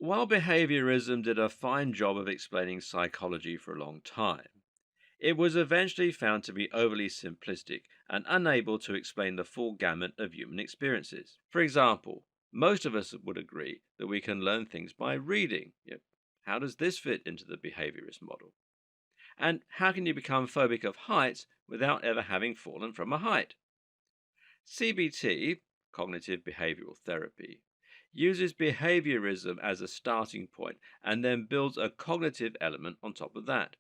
While behaviorism did a fine job of explaining psychology for a long time, it was eventually found to be overly simplistic and unable to explain the full gamut of human experiences. For example, most of us would agree that we can learn things by reading. Yet, how does this fit into the behaviorist model? And how can you become phobic of heights without ever having fallen from a height? CBT, cognitive behavioral therapy, uses behaviorism as a starting point and then builds a cognitive element on top of that.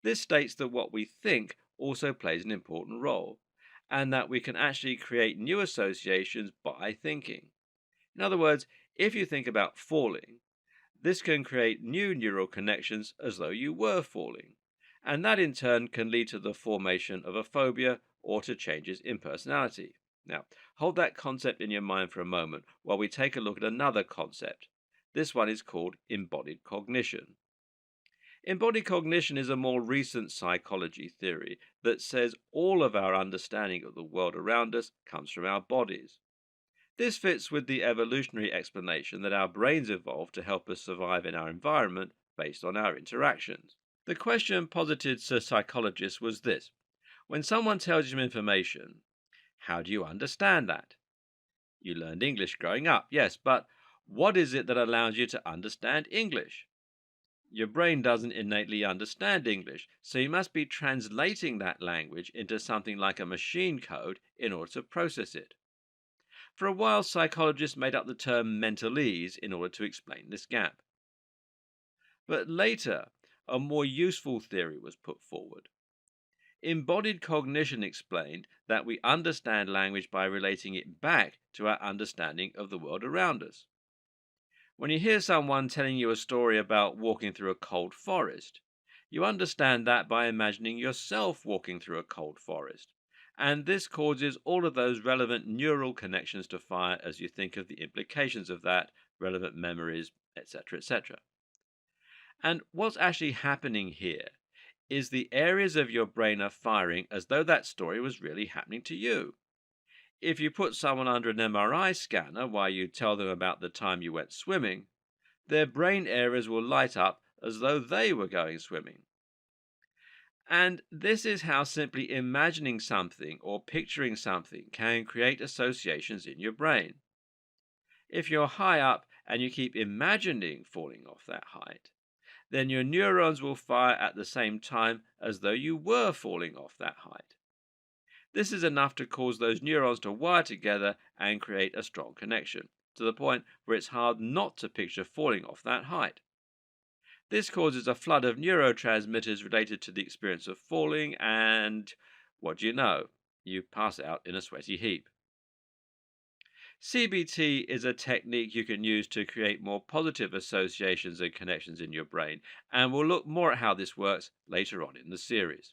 This states that what we think also plays an important role, and that we can actually create new associations by thinking. In other words, if you think about falling, this can create new neural connections as though you were falling, and that in turn can lead to the formation of a phobia or to changes in personality. Now, hold that concept in your mind for a moment while we take a look at another concept. This one is called embodied cognition. Embodied cognition is a more recent psychology theory that says all of our understanding of the world around us comes from our bodies. This fits with the evolutionary explanation that our brains evolved to help us survive in our environment based on our interactions. The question posited to psychologists was this: when someone tells you some information, how do you understand that? You learned English growing up, yes, but what is it that allows you to understand English? Your brain doesn't innately understand English, so you must be translating that language into something like a machine code in order to process it. For a while, psychologists made up the term mentalese in order to explain this gap. But later, a more useful theory was put forward. Embodied cognition explained that we understand language by relating it back to our understanding of the world around us. When you hear someone telling you a story about walking through a cold forest, you understand that by imagining yourself walking through a cold forest. And this causes all of those relevant neural connections to fire as you think of the implications of that, relevant memories, etc., etc. And what's actually happening here is the areas of your brain are firing as though that story was really happening to you. If you put someone under an MRI scanner while you tell them about the time you went swimming, their brain areas will light up as though they were going swimming. And this is how simply imagining something or picturing something can create associations in your brain. If you're high up and you keep imagining falling off that height, then your neurons will fire at the same time as though you were falling off that height. This is enough to cause those neurons to wire together and create a strong connection, to the point where it's hard not to picture falling off that height. This causes a flood of neurotransmitters related to the experience of falling, and what do you know? You pass out in a sweaty heap. CBT is a technique you can use to create more positive associations and connections in your brain, and we'll look more at how this works later on in the series.